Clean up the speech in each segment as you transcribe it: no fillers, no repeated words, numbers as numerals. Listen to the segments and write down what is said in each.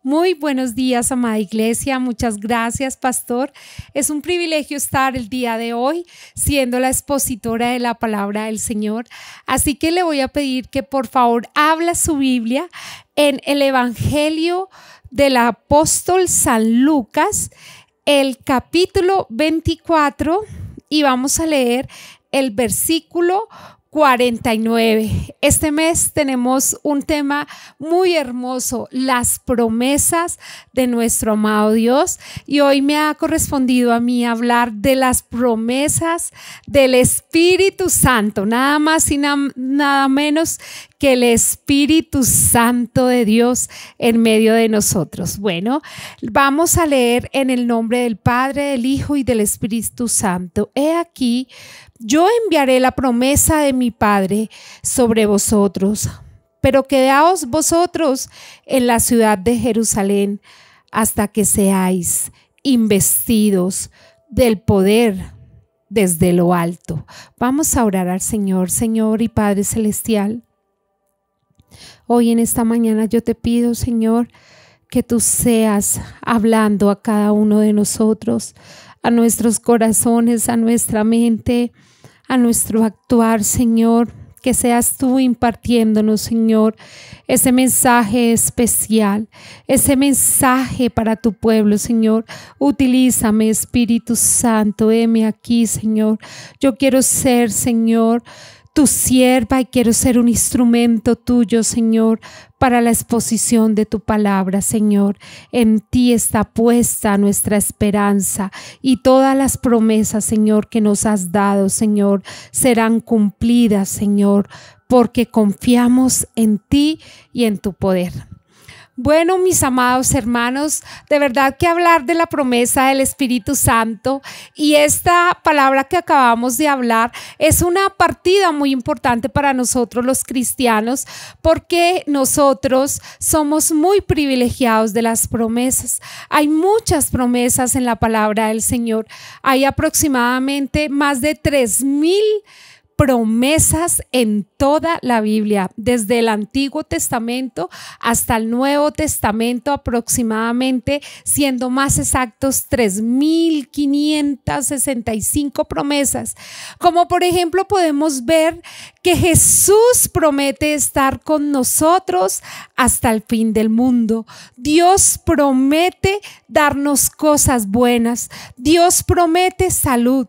Muy buenos días, amada iglesia. Muchas gracias, pastor. Es un privilegio estar el día de hoy siendo la expositora de la palabra del Señor. Así que le voy a pedir que por favor abra su Biblia en el Evangelio del apóstol San Lucas, el capítulo 24, y vamos a leer el versículo 49. Este mes tenemos un tema muy hermoso, las promesas de nuestro amado Dios, y hoy me ha correspondido a mí hablar de las promesas del Espíritu Santo, nada más y nada menos que el Espíritu Santo de Dios en medio de nosotros. Bueno, vamos a leer en el nombre del Padre, del Hijo y del Espíritu Santo. He aquí, yo enviaré la promesa de mi Padre sobre vosotros, pero quedaos vosotros en la ciudad de Jerusalén hasta que seáis investidos del poder desde lo alto. Vamos a orar al Señor. Señor y Padre Celestial, hoy en esta mañana yo te pido, Señor, que tú seas hablando a cada uno de nosotros, a nuestros corazones, a nuestra mente, a nuestro actuar, Señor, que seas tú impartiéndonos, Señor, ese mensaje especial, ese mensaje para tu pueblo, Señor. Utilízame, Espíritu Santo, heme aquí, Señor. Yo quiero ser, Señor, tu sierva, y quiero ser un instrumento tuyo, Señor, para la exposición de tu palabra, Señor. En ti está puesta nuestra esperanza, y todas las promesas, Señor, que nos has dado, Señor, serán cumplidas, Señor, porque confiamos en ti y en tu poder. Bueno, mis amados hermanos, de verdad que hablar de la promesa del Espíritu Santo y esta palabra que acabamos de hablar es una partida muy importante para nosotros los cristianos, porque nosotros somos muy privilegiados de las promesas. Hay muchas promesas en la palabra del Señor. Hay aproximadamente más de 3,000 promesas en toda la Biblia, desde el Antiguo Testamento hasta el Nuevo Testamento, aproximadamente, siendo más exactos, 3,565 promesas. Como por ejemplo podemos ver que Jesús promete estar con nosotros hasta el fin del mundo. Dios promete darnos cosas buenas. Dios promete salud,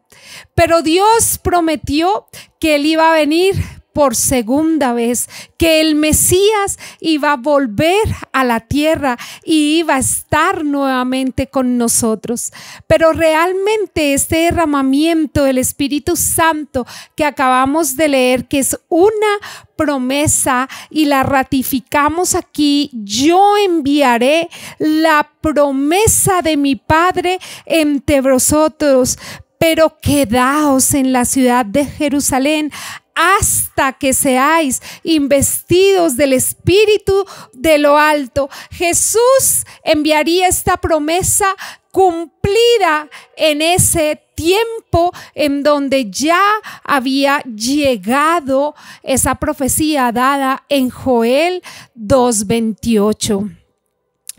pero Dios prometió que Él iba a venir por segunda vez, que el Mesías iba a volver a la tierra y iba a estar nuevamente con nosotros. Pero realmente este derramamiento del Espíritu Santo que acabamos de leer, que es una promesa y la ratificamos aquí: yo enviaré la promesa de mi Padre entre vosotros, pero quedaos en la ciudad de Jerusalén hasta que seáis investidos del Espíritu de lo alto. Jesús enviaría esta promesa cumplida en ese tiempo en donde ya había llegado esa profecía dada en Joel 2:28.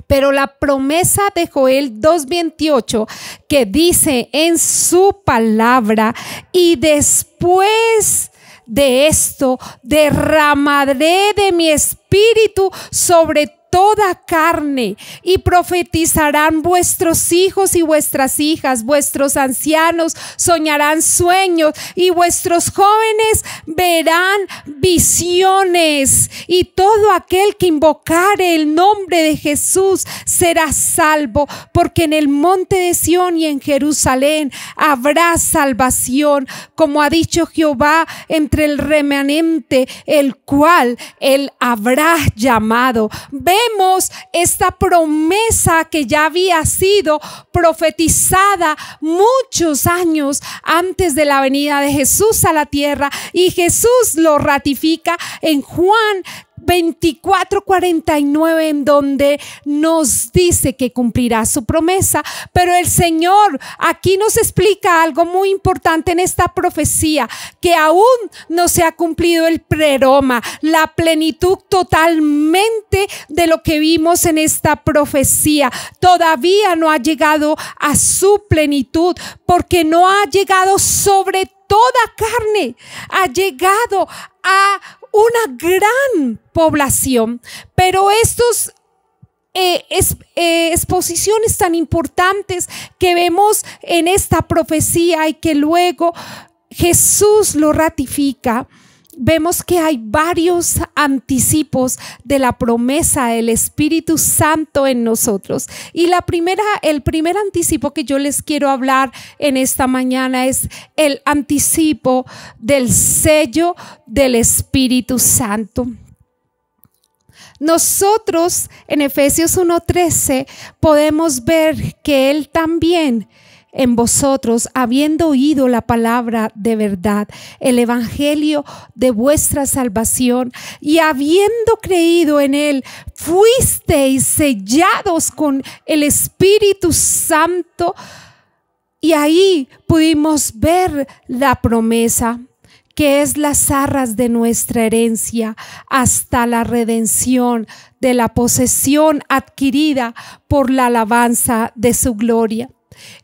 Pero la promesa de Joel 2:28, que dice en su palabra: y después de esto derramaré de mi espíritu sobre toda carne, y profetizarán vuestros hijos y vuestras hijas, vuestros ancianos soñarán sueños, y vuestros jóvenes verán visiones, y todo aquel que invocare el nombre de Jesús será salvo, porque en el monte de Sión y en Jerusalén habrá salvación, como ha dicho Jehová, entre el remanente, el cual él habrá llamado. Vemos esta promesa que ya había sido profetizada muchos años antes de la venida de Jesús a la tierra, y Jesús lo ratifica en Juan 24:49, en donde nos dice que cumplirá su promesa. Pero el Señor aquí nos explica algo muy importante en esta profecía, que aún no se ha cumplido el pleroma, la plenitud totalmente de lo que vimos en esta profecía. Todavía no ha llegado a su plenitud, porque no ha llegado sobre toda carne, ha llegado a una gran población. Pero estos exposiciones tan importantes que vemos en esta profecía y que luego Jesús lo ratifica, vemos que hay varios anticipos de la promesa del Espíritu Santo en nosotros. Y el primer anticipo que yo les quiero hablar en esta mañana es el anticipo del sello del Espíritu Santo. Nosotros en Efesios 1:13 podemos ver que Él también en vosotros, habiendo oído la palabra de verdad, el evangelio de vuestra salvación, y habiendo creído en Él, fuisteis sellados con el Espíritu Santo. Y ahí pudimos ver la promesa, que es las arras de nuestra herencia hasta la redención de la posesión adquirida por la alabanza de su gloria.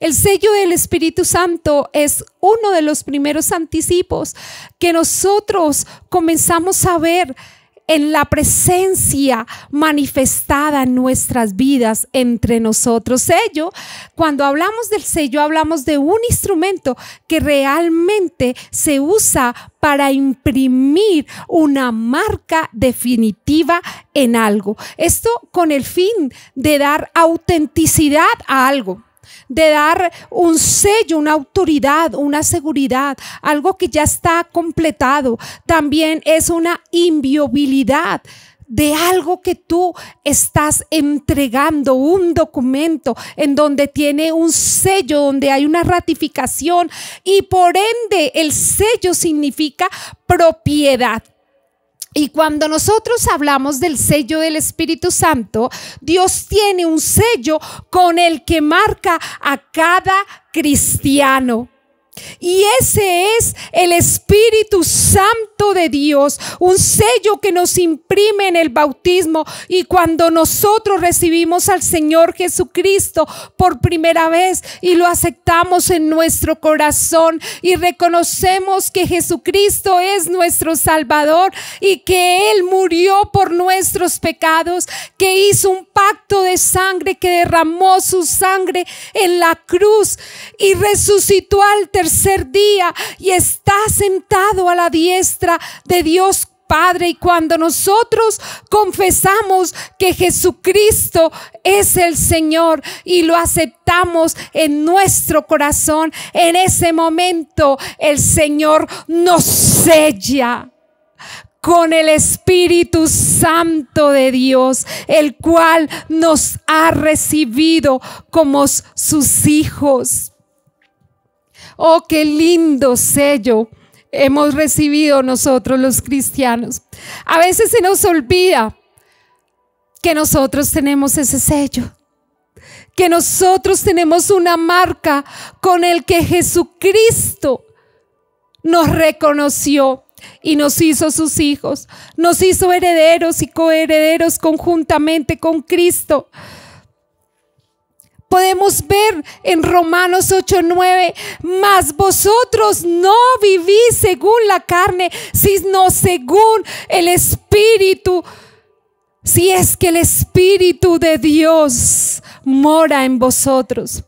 El sello del Espíritu Santo es uno de los primeros anticipos que nosotros comenzamos a ver en la presencia manifestada en nuestras vidas entre nosotros. Sello, cuando hablamos del sello, hablamos de un instrumento que realmente se usa para imprimir una marca definitiva en algo. Esto con el fin de dar autenticidad a algo, de dar un sello, una autoridad, una seguridad, algo que ya está completado. También es una inviolabilidad de algo que tú estás entregando, un documento en donde tiene un sello, donde hay una ratificación, y por ende el sello significa propiedad. Y cuando nosotros hablamos del sello del Espíritu Santo, Dios tiene un sello con el que marca a cada cristiano. Y ese es el Espíritu Santo de Dios, un sello que nos imprime en el bautismo. Y cuando nosotros recibimos al Señor Jesucristo por primera vez y lo aceptamos en nuestro corazón y reconocemos que Jesucristo es nuestro Salvador y que Él murió por nuestros pecados, que hizo un pacto de sangre, que derramó su sangre en la cruz y resucitó al tercer día y está sentado a la diestra de Dios Padre. Y cuando nosotros confesamos que Jesucristo es el Señor y lo aceptamos en nuestro corazón, en ese momento el Señor nos sella con el Espíritu Santo de Dios, el cual nos ha recibido como sus hijos. Oh, qué lindo sello hemos recibido nosotros los cristianos. A veces se nos olvida que nosotros tenemos ese sello, que nosotros tenemos una marca con el que Jesucristo nos reconoció y nos hizo sus hijos, nos hizo herederos y coherederos conjuntamente con Cristo. Podemos ver en Romanos 8:9, mas vosotros no vivís según la carne, sino según el Espíritu, si es que el Espíritu de Dios mora en vosotros.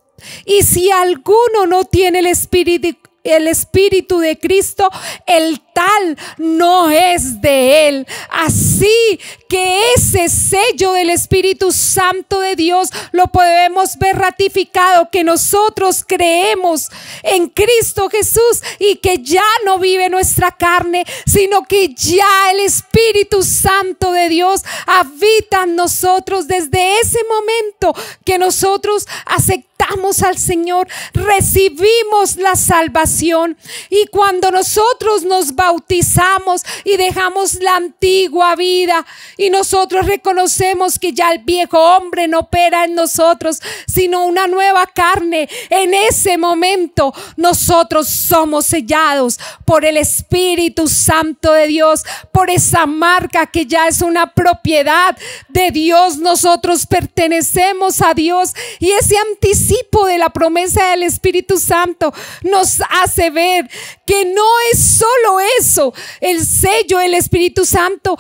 Y si alguno no tiene el Espíritu de Cristo, el tal no es de Él. Así que ese sello del Espíritu Santo de Dios lo podemos ver ratificado, que nosotros creemos en Cristo Jesús y que ya no vive nuestra carne, sino que ya el Espíritu Santo de Dios habita en nosotros. Desde ese momento que nosotros aceptamos al Señor, recibimos la salvación salvación. Y cuando nosotros nos bautizamos y dejamos la antigua vida y nosotros reconocemos que ya el viejo hombre no opera en nosotros, sino una nueva carne, en ese momento nosotros somos sellados por el Espíritu Santo de Dios, por esa marca que ya es una propiedad de Dios. Nosotros pertenecemos a Dios, y ese anticipo de la promesa del Espíritu Santo nos hace ver que no es solo eso, el sello del Espíritu Santo,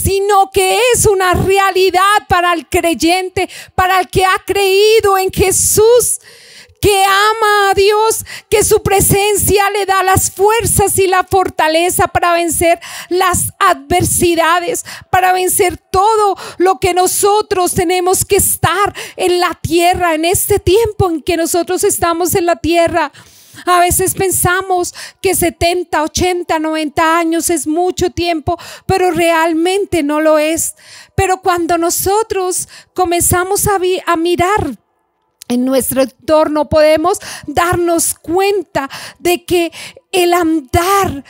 sino que es una realidad para el creyente, para el que ha creído en Jesús, que ama a Dios, que su presencia le da las fuerzas y la fortaleza para vencer las adversidades, para vencer todo lo que nosotros tenemos que estar en la tierra, en este tiempo en que nosotros estamos en la tierra. A veces pensamos que 70, 80, 90 años es mucho tiempo, pero realmente no lo es. Pero cuando nosotros comenzamos a mirar en nuestro entorno, podemos darnos cuenta de que el andar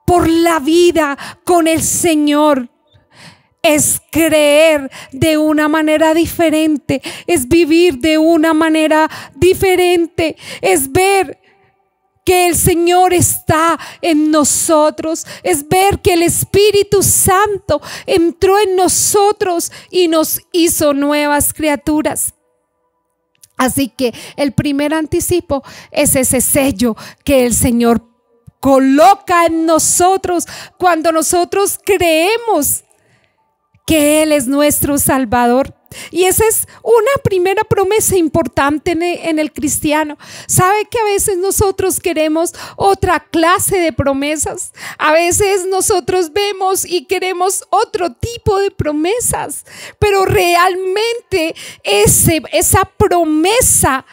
por la vida con el Señor es creer de una manera diferente, es vivir de una manera diferente, es ver que el Señor está en nosotros, es ver que el Espíritu Santo entró en nosotros y nos hizo nuevas criaturas. Así que el primer anticipo es ese sello que el Señor coloca en nosotros cuando nosotros creemos que Él es nuestro Salvador. Y esa es una primera promesa importante en el cristiano. ¿Sabe que a veces nosotros queremos otra clase de promesas? A veces nosotros vemos y queremos otro tipo de promesas, pero realmente esa promesa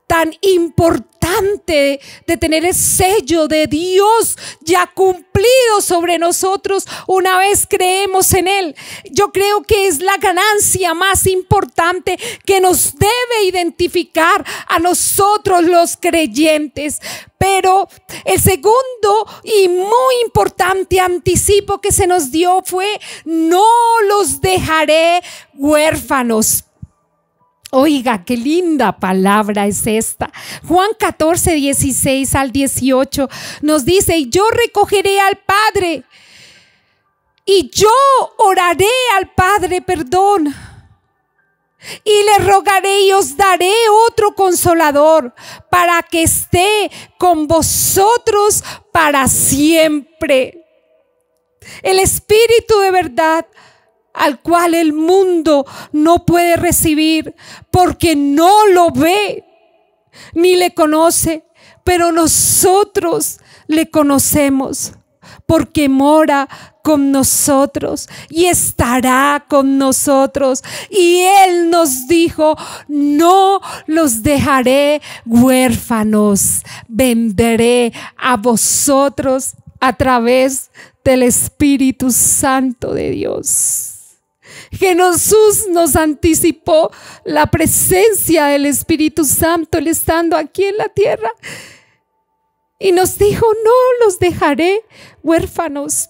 tan importante de tener el sello de Dios ya cumplido sobre nosotros una vez creemos en Él, yo creo que es la ganancia más importante que nos debe identificar a nosotros los creyentes. Pero el segundo y muy importante anticipo que se nos dio fue: no los dejaré huérfanos. Oiga, qué linda palabra es esta. Juan 14, 16 al 18 nos dice: y yo recogeré al Padre, y yo oraré al Padre perdón, y le rogaré y os daré otro consolador, para que esté con vosotros para siempre. El Espíritu de verdad, al cual el mundo no puede recibir porque no lo ve ni le conoce, pero nosotros le conocemos porque mora con nosotros y estará con nosotros. Y Él nos dijo: no los dejaré huérfanos, vendré a vosotros a través del Espíritu Santo de Dios. Jesús nos anticipó la presencia del Espíritu Santo, Él estando aquí en la tierra, y nos dijo: no los dejaré huérfanos.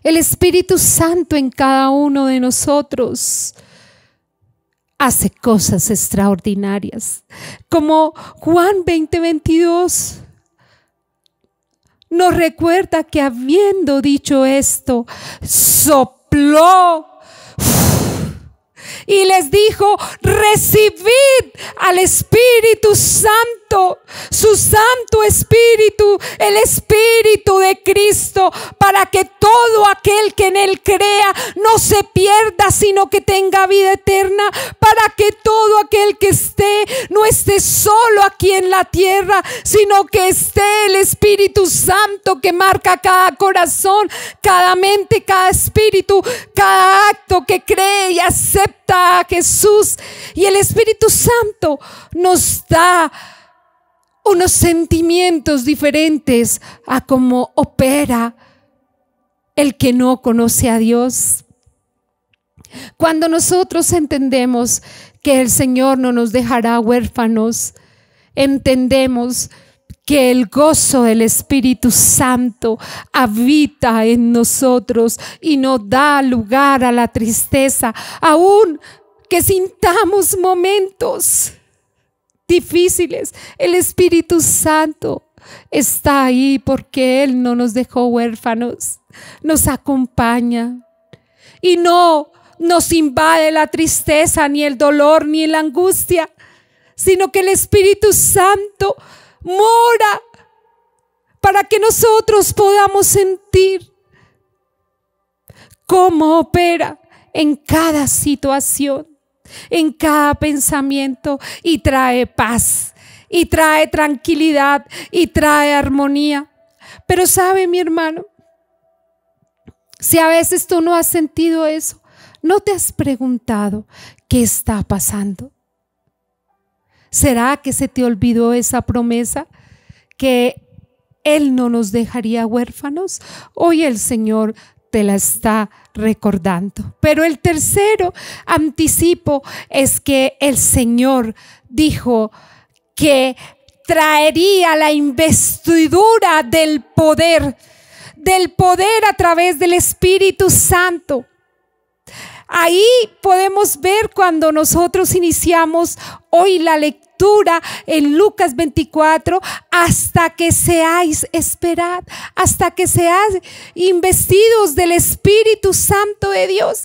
El Espíritu Santo en cada uno de nosotros hace cosas extraordinarias, como Juan 20:22 nos recuerda que habiendo dicho esto, sopló y les dijo: recibid al Espíritu Santo, su Santo Espíritu, el Espíritu de Cristo, para que todo aquel que en Él crea no se pierda, sino que tenga vida eterna, para que todo aquel que esté no esté solo aquí en la tierra, sino que esté el Espíritu Santo que marca cada corazón, cada mente, cada espíritu, cada acto que cree y acepta a Jesús. Y el Espíritu Santo nos da unos sentimientos diferentes a cómo opera el que no conoce a Dios. Cuando nosotros entendemos que el Señor no nos dejará huérfanos, entendemos que el gozo del Espíritu Santo habita en nosotros y no da lugar a la tristeza, aun que sintamos momentos difíciles. El Espíritu Santo está ahí porque Él no nos dejó huérfanos, nos acompaña y no nos invade la tristeza, ni el dolor, ni la angustia, sino que el Espíritu Santo mora para que nosotros podamos sentir cómo opera en cada situación, en cada pensamiento, y trae paz, y trae tranquilidad, y trae armonía. Pero sabe, mi hermano, si a veces tú no has sentido eso, ¿no te has preguntado qué está pasando? ¿Será que se te olvidó esa promesa que Él no nos dejaría huérfanos? Hoy el Señor te la está recordando. Pero el tercero anticipo es que el Señor dijo que traería la investidura del poder a través del Espíritu Santo. Ahí podemos ver cuando nosotros iniciamos hoy la lectura en Lucas 24, hasta que seáis, esperad, hasta que seáis investidos del Espíritu Santo de Dios.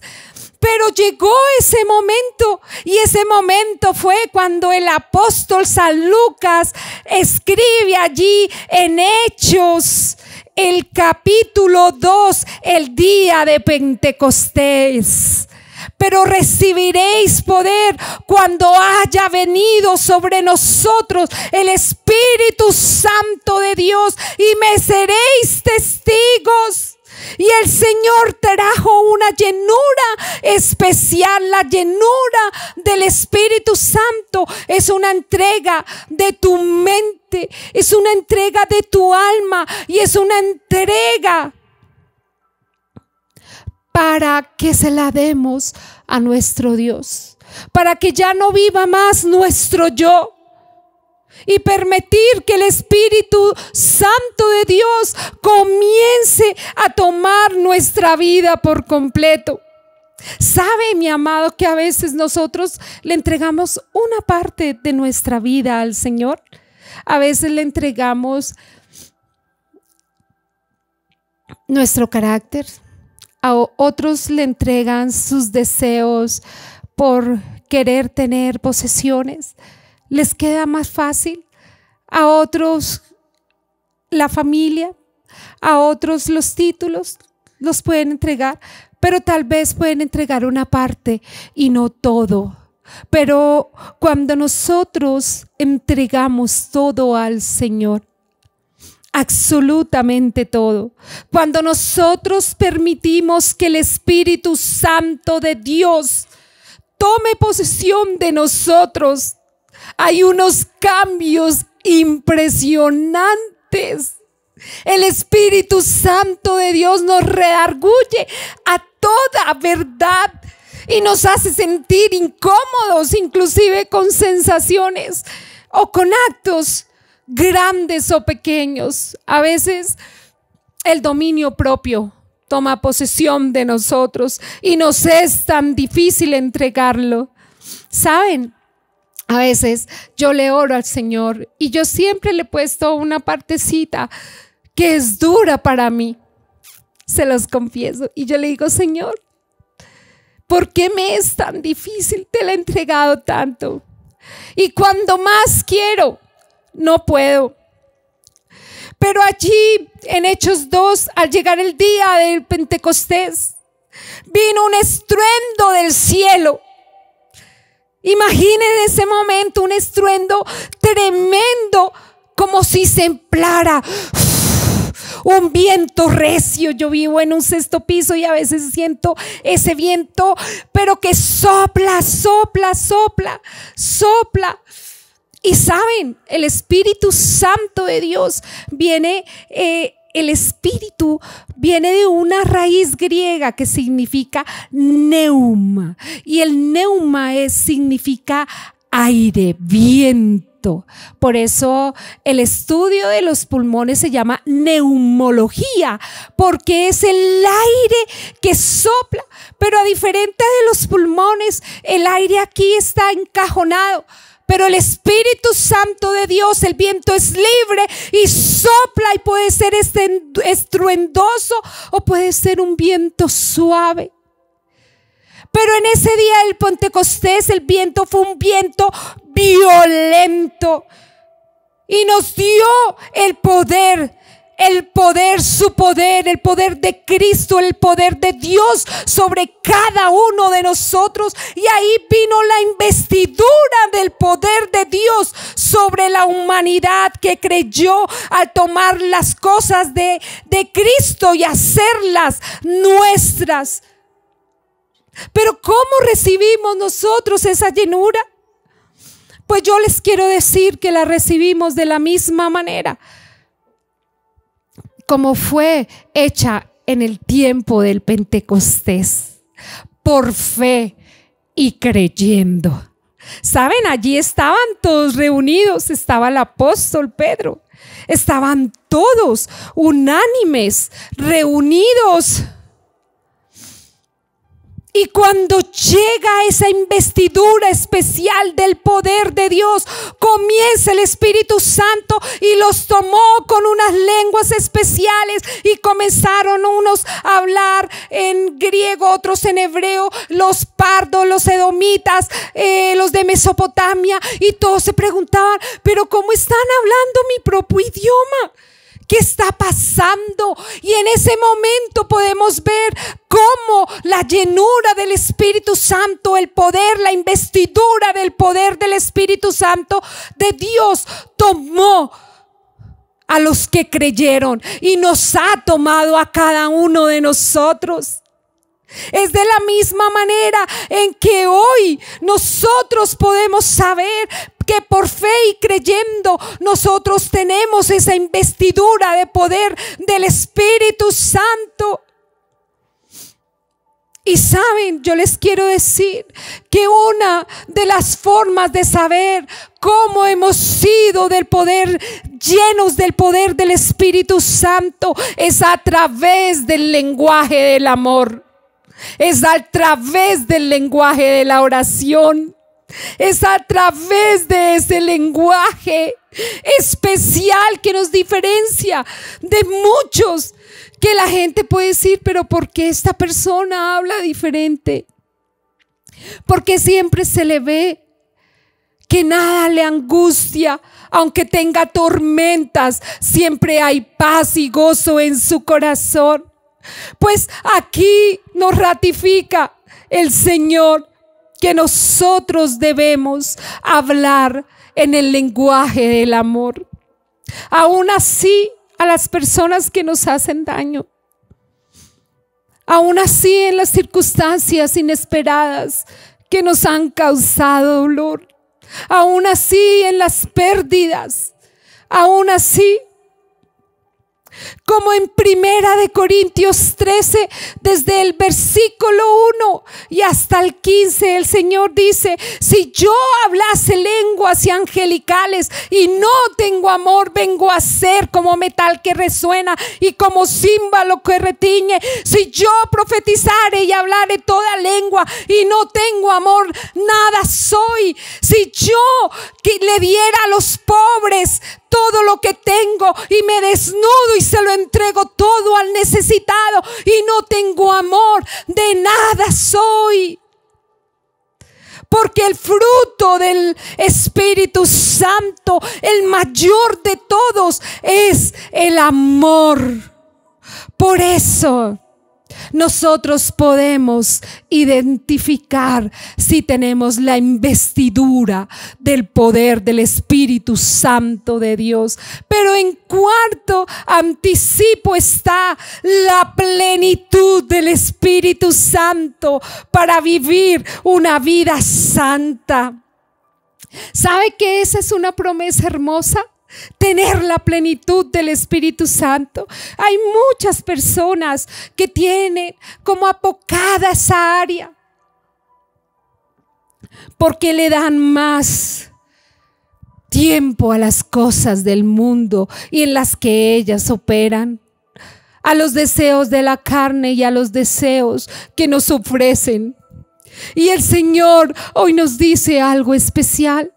Pero llegó ese momento, y ese momento fue cuando el apóstol San Lucas escribe allí en Hechos, el capítulo 2, el día de Pentecostés. Pero recibiréis poder cuando haya venido sobre nosotros el Espíritu Santo de Dios, y me seréis testigos. Y el Señor trajo una llenura especial. La llenura del Espíritu Santo es una entrega de tu mente, es una entrega de tu alma, y es una entrega para que se la demos a nuestro Dios, para que ya no viva más nuestro yo, y permitir que el Espíritu Santo de Dios comience a tomar nuestra vida por completo. ¿Sabe, mi amado, que a veces nosotros le entregamos una parte de nuestra vida al Señor? A veces le entregamos nuestro carácter, a otros le entregan sus deseos por querer tener posesiones, les queda más fácil. A otros la familia, a otros los títulos los pueden entregar, pero tal vez pueden entregar una parte y no todo. Pero cuando nosotros entregamos todo al Señor, absolutamente todo, cuando nosotros permitimos que el Espíritu Santo de Dios tome posesión de nosotros, hay unos cambios impresionantes. El Espíritu Santo de Dios nos redarguye a toda verdad y nos hace sentir incómodos, inclusive con sensaciones o con actos grandes o pequeños. A veces el dominio propio toma posesión de nosotros y nos es tan difícil entregarlo. ¿Saben? A veces yo le oro al Señor y yo siempre le he puesto una partecita que es dura para mí, se los confieso, y yo le digo: Señor, ¿por qué me es tan difícil? Te lo he entregado tanto, y cuando más quiero, no puedo. Pero allí en Hechos 2, al llegar el día del Pentecostés, vino un estruendo del cielo. Imaginen ese momento, un estruendo tremendo, como si se emplara un viento recio. Yo vivo en un sexto piso y a veces siento ese viento, pero que sopla, sopla, sopla, sopla. Y saben, el Espíritu Santo de Dios viene, el Espíritu viene de una raíz griega que significa neuma, y el neuma significa aire, viento. viento. Por eso el estudio de los pulmones se llama neumología, porque es el aire que sopla. Pero a diferencia de los pulmones, el aire aquí está encajonado. Pero el Espíritu Santo de Dios, el viento es libre y sopla, y puede ser estruendoso o puede ser un viento suave. Pero en ese día del Pentecostés el viento fue un viento violento y nos dio el poder, su poder, el poder de Cristo, el poder de Dios sobre cada uno de nosotros. Y ahí vino la investidura del poder de Dios sobre la humanidad que creyó al tomar las cosas de Cristo y hacerlas nuestras. Pero ¿cómo recibimos nosotros esa llenura? Pues yo les quiero decir que la recibimos de la misma manera como fue hecha en el tiempo del Pentecostés, por fe y creyendo. ¿Saben? Allí estaban todos reunidos, estaba el apóstol Pedro, estaban todos unánimes, reunidos. Y cuando llega esa investidura especial del poder de Dios, comienza el Espíritu Santo y los tomó con unas lenguas especiales y comenzaron unos a hablar en griego, otros en hebreo, los pardos, los edomitas, los de Mesopotamia, y todos se preguntaban, pero ¿cómo están hablando mi propio idioma? ¿Qué está pasando? Y en ese momento podemos ver cómo la llenura del Espíritu Santo, el poder, la investidura del poder del Espíritu Santo de Dios tomó a los que creyeron y nos ha tomado a cada uno de nosotros. Es de la misma manera en que hoy nosotros podemos saber que por fe y creyendo nosotros tenemos esa investidura de poder del Espíritu Santo. Y saben, yo les quiero decir que una de las formas de saber cómo hemos sido del poder, llenos del poder del Espíritu Santo, es a través del lenguaje del amor. Es a través del lenguaje de la oración. Es a través de ese lenguaje especial que nos diferencia de muchos, que la gente puede decir, pero ¿por qué esta persona habla diferente? Porque siempre se le ve que nada le angustia, aunque tenga tormentas, siempre hay paz y gozo en su corazón. Pues aquí nos ratifica el Señor que nosotros debemos hablar en el lenguaje del amor. Aún así, a las personas que nos hacen daño, aún así en las circunstancias inesperadas que nos han causado dolor, aún así en las pérdidas, aún así, como en 1 Corintios 13, desde el versículo 1 y hasta el 15, el Señor dice: si yo hablase lenguas y angelicales y no tengo amor, vengo a ser como metal que resuena y como címbalo que retiñe. Si yo profetizare y hablare toda lengua y no tengo amor, nada soy. Si yo que le diera a los pobres todo lo que tengo y me desnudo y se lo entrego todo al necesitado y no tengo amor, de nada soy. Porque el fruto del Espíritu Santo, el mayor de todos, es el amor. Por eso nosotros podemos identificar si tenemos la investidura del poder del Espíritu Santo de Dios. Pero en cuarto anticipo está la plenitud del Espíritu Santo para vivir una vida santa. ¿Sabe que esa es una promesa hermosa? Tener la plenitud del Espíritu Santo. Hay muchas personas que tienen como apocada esa área porque le dan más tiempo a las cosas del mundo y en las que ellas operan, a los deseos de la carne y a los deseos que nos ofrecen. Y el Señor hoy nos dice algo especial.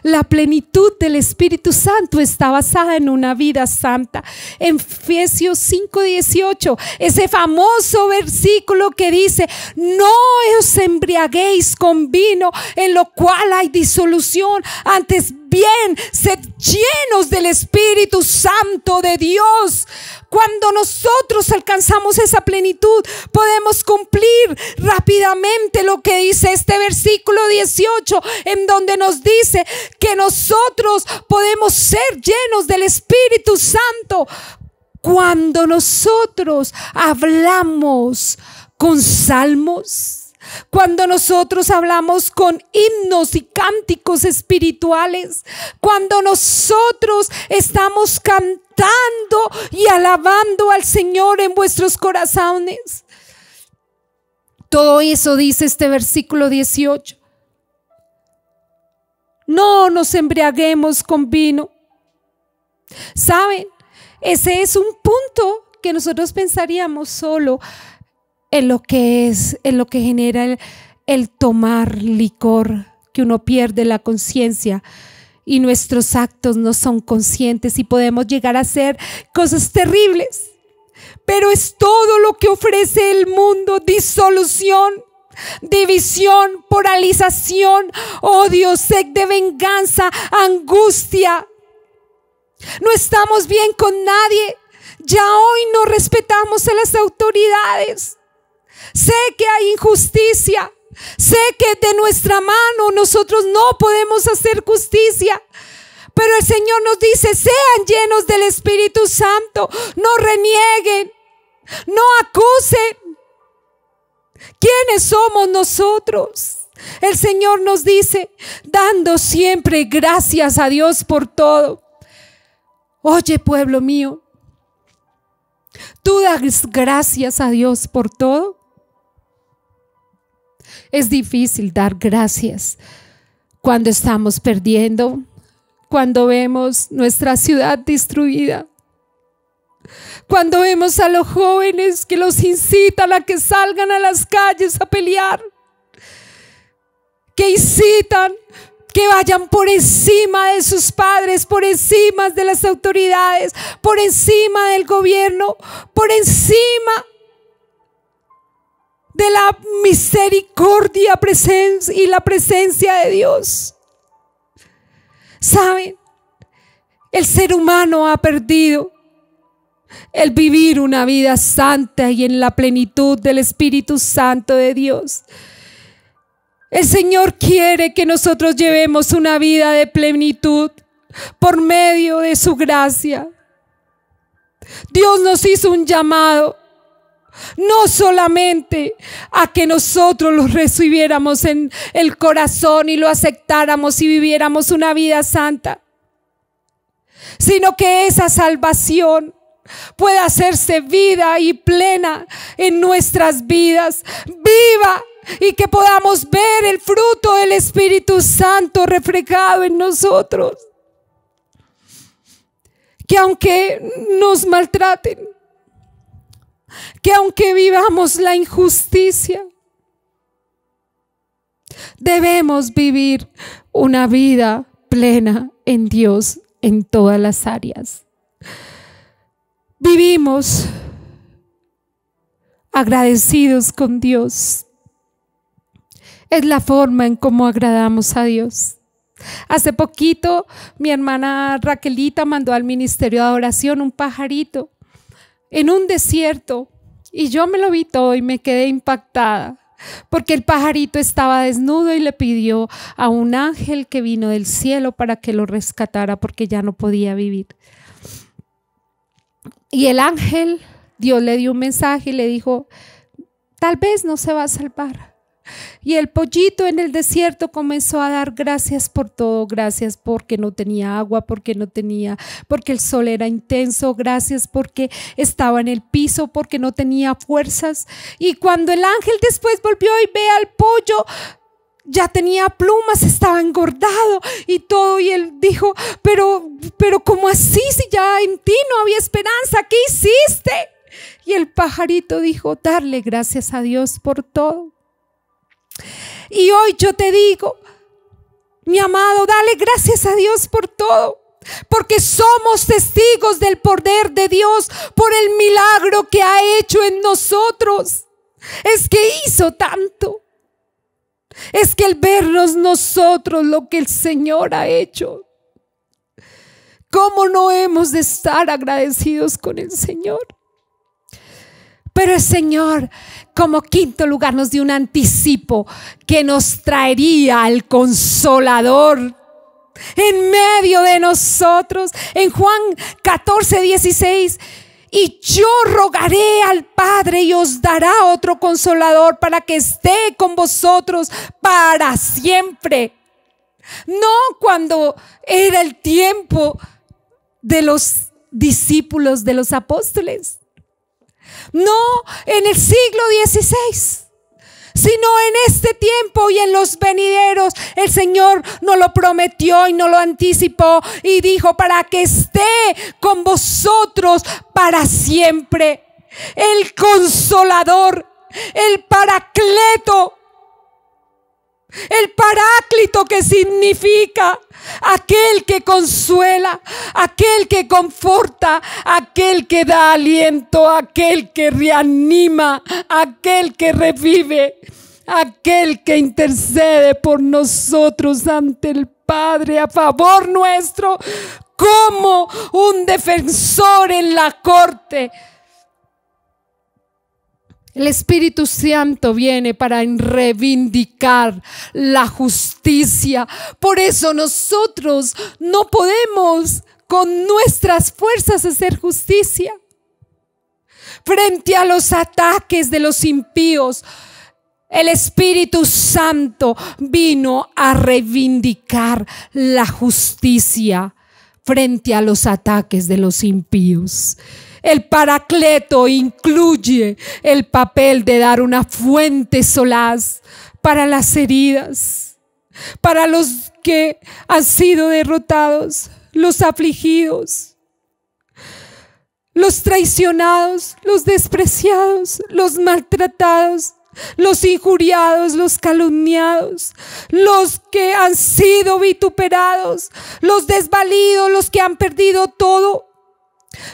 La plenitud del Espíritu Santo está basada en una vida santa. En Efesios 5:18, ese famoso versículo que dice: no os embriaguéis con vino, en lo cual hay disolución, antes bien, sed llenos del Espíritu Santo de Dios. Cuando nosotros alcanzamos esa plenitud, podemos cumplir rápidamente lo que dice este versículo 18, en donde nos dice que nosotros podemos ser llenos del Espíritu Santo cuando nosotros hablamos con salmos, cuando nosotros hablamos con himnos y cánticos espirituales, cuando nosotros estamos cantando y alabando al Señor en vuestros corazones. Todo eso dice este versículo 18. No nos embriaguemos con vino. ¿Saben? Ese es un punto que nosotros pensaríamos solo en lo que genera el tomar licor, que uno pierde la conciencia y nuestros actos no son conscientes y podemos llegar a hacer cosas terribles. Pero es todo lo que ofrece el mundo: disolución, división, polarización, odio, sed de venganza, angustia. No estamos bien con nadie. Ya hoy no respetamos a las autoridades. Sé que hay injusticia. Sé que de nuestra mano nosotros no podemos hacer justicia. Pero el Señor nos dice: sean llenos del Espíritu Santo. No renieguen. No acusen. ¿Quiénes somos nosotros? El Señor nos dice: dando siempre gracias a Dios por todo. Oye, pueblo mío, ¿tú das gracias a Dios por todo? Es difícil dar gracias cuando estamos perdiendo, cuando vemos nuestra ciudad destruida, cuando vemos a los jóvenes que los incitan a que salgan a las calles a pelear, que incitan que vayan por encima de sus padres, por encima de las autoridades, por encima del gobierno, por encima de la misericordia y la presencia de Dios. ¿Saben? El ser humano ha perdido el vivir una vida santa y en la plenitud del Espíritu Santo de Dios. El Señor quiere que nosotros llevemos una vida de plenitud por medio de su gracia. Dios nos hizo un llamado, no solamente a que nosotros lo recibiéramos en el corazón y lo aceptáramos y viviéramos una vida santa, sino que esa salvación pueda hacerse vida y plena en nuestras vidas, viva, y que podamos ver el fruto del Espíritu Santo reflejado en nosotros. Que aunque nos maltraten, que aunque vivamos la injusticia, debemos vivir una vida plena en Dios en todas las áreas. Vivimos agradecidos con Dios. Es la forma en cómo agradamos a Dios. Hace poquito mi hermana Raquelita mandó al ministerio de adoración un pajarito en un desierto y yo me lo vi todo y me quedé impactada porque el pajarito estaba desnudo y le pidió a un ángel que vino del cielo para que lo rescatara porque ya no podía vivir. Y el ángel, Dios le dio un mensaje y le dijo: tal vez no se va a salvar. Y el pollito en el desierto comenzó a dar gracias por todo, gracias porque no tenía agua, porque el sol era intenso, gracias porque estaba en el piso, porque no tenía fuerzas. Y cuando el ángel después volvió y ve al pollo ya tenía plumas, estaba engordado y todo. Y él dijo, pero ¿cómo así si ya en ti no había esperanza? ¿Qué hiciste? Y el pajarito dijo, darle gracias a Dios por todo. Y hoy yo te digo, mi amado, dale gracias a Dios por todo, porque somos testigos del poder de Dios por el milagro que ha hecho en nosotros. Es que hizo tanto. Es que el vernos nosotros lo que el Señor ha hecho. ¿Cómo no hemos de estar agradecidos con el Señor? Pero el Señor, como quinto lugar, nos dio un anticipo que nos traería al Consolador en medio de nosotros. En Juan 14:16, y yo rogaré al Padre y os dará otro Consolador para que esté con vosotros para siempre. No cuando era el tiempo de los discípulos, de los apóstoles. No en el siglo XVI, sino en este tiempo y en los venideros. El Señor nos lo prometió y nos lo anticipó y dijo, para que esté con vosotros para siempre. El Consolador, el Paracleto, el Paráclito, que significa aquel que consuela, aquel que conforta, aquel que da aliento, aquel que reanima, aquel que revive, aquel que intercede por nosotros ante el Padre a favor nuestro, como un defensor en la corte. El Espíritu Santo viene para reivindicar la justicia. Por eso nosotros no podemos con nuestras fuerzas hacer justicia. Frente a los ataques de los impíos, el Espíritu Santo vino a reivindicar la justicia frente a los ataques de los impíos. El Paracleto incluye el papel de dar una fuente solaz para las heridas, para los que han sido derrotados, los afligidos, los traicionados, los despreciados, los maltratados, los injuriados, los calumniados, los que han sido vituperados, los desvalidos, los que han perdido todo.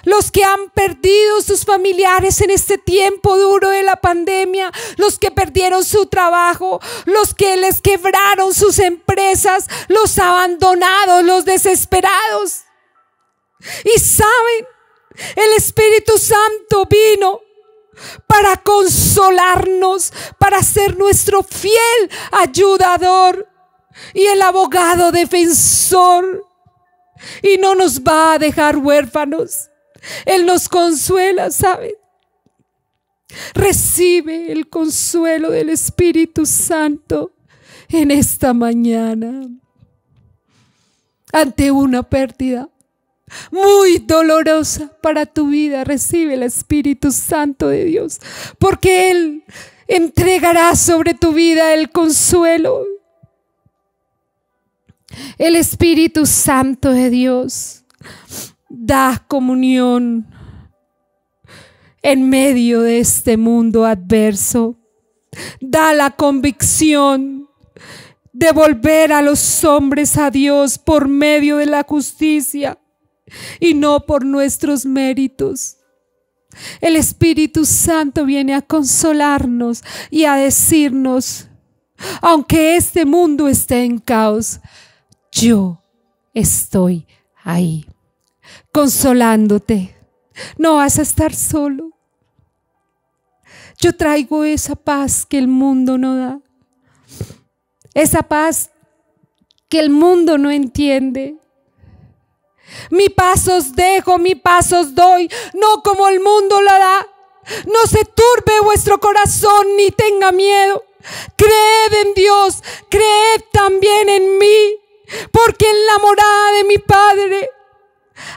Los que han perdido sus familiares en este tiempo duro de la pandemia, los que perdieron su trabajo, los que les quebraron sus empresas, los abandonados, los desesperados. Y saben, el Espíritu Santo vino para consolarnos, para ser nuestro fiel ayudador y el abogado defensor. Y no nos va a dejar huérfanos. Él nos consuela, ¿sabe? Recibe el consuelo del Espíritu Santo en esta mañana. Ante una pérdida muy dolorosa para tu vida, recibe el Espíritu Santo de Dios, porque Él entregará sobre tu vida el consuelo. El Espíritu Santo de Dios da comunión en medio de este mundo adverso. Da la convicción de volver a los hombres a Dios por medio de la justicia y no por nuestros méritos. El Espíritu Santo viene a consolarnos y a decirnos, aunque este mundo esté en caos, yo estoy ahí, consolándote. No vas a estar solo. Yo traigo esa paz que el mundo no da, esa paz que el mundo no entiende. Mi paz os dejo, mi paz os doy, no como el mundo la da. No se turbe vuestro corazón ni tenga miedo. Creed en Dios, creed también en mí. Porque en la morada de mi Padre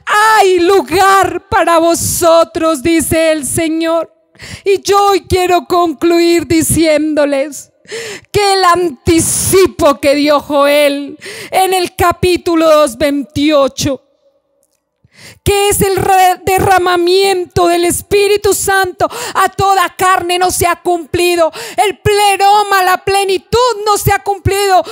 hay lugar para vosotros, dice el Señor. Y yo hoy quiero concluir diciéndoles, que el anticipo que dio Joel en el capítulo 2:28, que es el derramamiento del Espíritu Santo a toda carne, no se ha cumplido. El pleroma, la plenitud, no se ha cumplido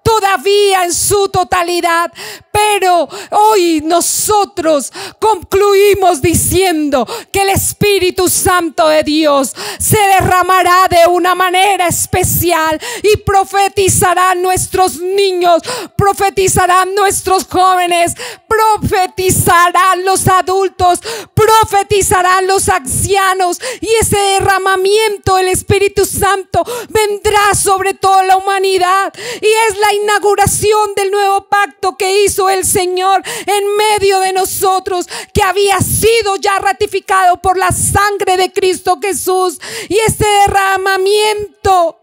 todavía en su totalidad. Pero hoy nosotros concluimos diciendo que el Espíritu Santo de Dios se derramará de una manera especial y profetizarán nuestros niños, profetizarán nuestros jóvenes, profetizarán los adultos, profetizarán los ancianos, y ese derramamiento del Espíritu Santo vendrá sobre toda la humanidad, y es la inauguración del nuevo pacto que hizo el Señor en medio de nosotros, que había sido ya ratificado por la sangre de Cristo Jesús. Y este derramamiento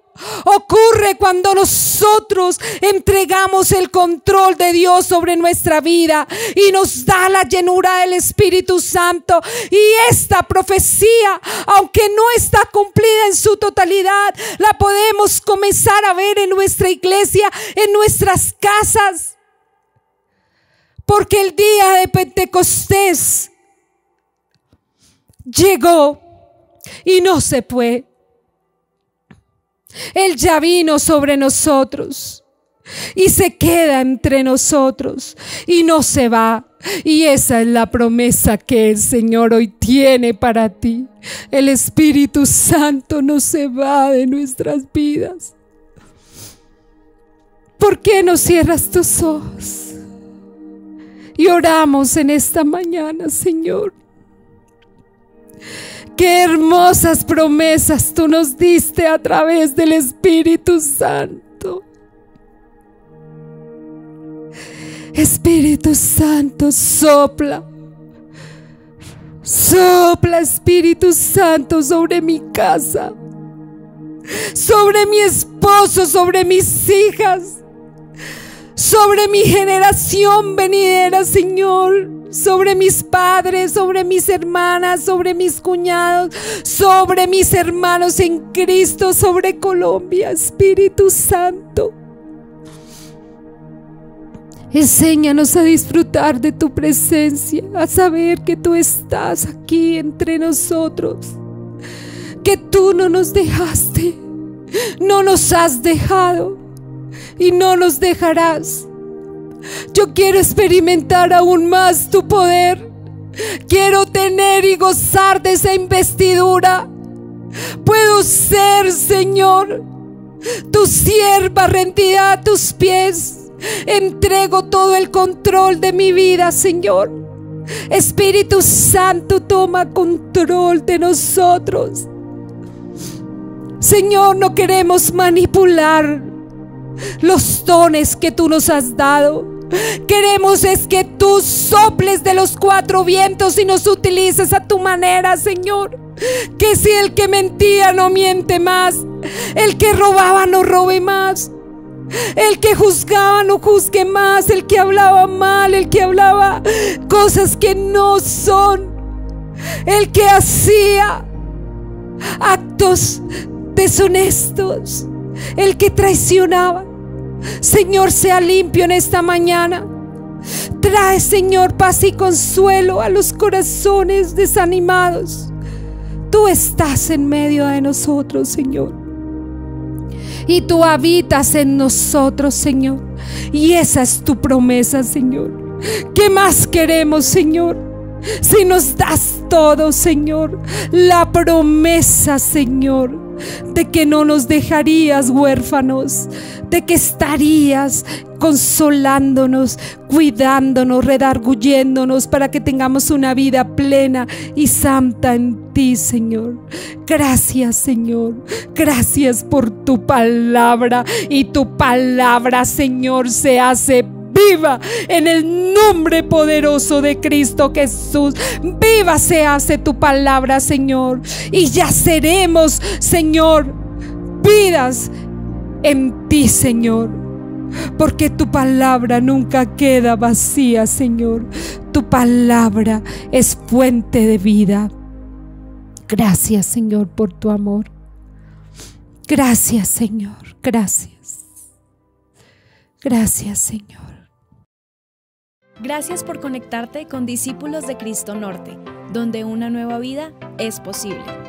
ocurre cuando nosotros entregamos el control de Dios sobre nuestra vida y nos da la llenura del Espíritu Santo. Y esta profecía, aunque no está cumplida en su totalidad, la podemos comenzar a ver en nuestra iglesia, en nuestras casas, porque el día de Pentecostés llegó y no se fue. Él ya vino sobre nosotros y se queda entre nosotros y no se va. Y esa es la promesa que el Señor hoy tiene para ti. El Espíritu Santo no se va de nuestras vidas. ¿Por qué no cierras tus ojos? Y oramos en esta mañana, Señor. Qué hermosas promesas tú nos diste a través del Espíritu Santo. Espíritu Santo, sopla. Sopla, Espíritu Santo, sobre mi casa, sobre mi esposo, sobre mis hijas, sobre mi generación venidera, Señor, sobre mis padres, sobre mis hermanas, sobre mis cuñados, sobre mis hermanos en Cristo, sobre Colombia. Espíritu Santo, enséñanos a disfrutar de tu presencia, a saber que tú estás aquí entre nosotros, que tú no nos dejaste, no nos has dejado y no nos dejarás. Yo quiero experimentar aún más tu poder. Quiero tener y gozar de esa investidura. Puedo ser, Señor, tu sierva rendida a tus pies. Entrego todo el control de mi vida, Señor. Espíritu Santo, toma control de nosotros. Señor, no queremos manipular los dones que tú nos has dado. Queremos es que tú soples de los cuatro vientos y nos utilices a tu manera, Señor. Que si el que mentía no miente más, el que robaba no robe más, el que juzgaba no juzgue más, el que hablaba mal, el que hablaba cosas que no son, el que hacía actos deshonestos, el que traicionaba, Señor, sea limpio en esta mañana. Trae, Señor, paz y consuelo a los corazones desanimados. Tú estás en medio de nosotros, Señor, y tú habitas en nosotros, Señor, y esa es tu promesa, Señor. ¿Qué más queremos, Señor? Si nos das todo, Señor, la promesa, Señor, de que no nos dejarías huérfanos, de que estarías consolándonos, cuidándonos, redarguyéndonos para que tengamos una vida plena y santa en ti, Señor. Gracias, Señor. Gracias por tu palabra, y tu palabra, Señor, se hace viva en el nombre poderoso de Cristo Jesús. Viva se hace tu palabra, Señor, y ya seremos, Señor, vidas en ti, Señor, porque tu palabra nunca queda vacía, Señor. Tu palabra es fuente de vida. Gracias, Señor, por tu amor. Gracias, Señor. Gracias. Gracias, Señor. Gracias por conectarte con Discípulos de Cristo Norte, donde una nueva vida es posible.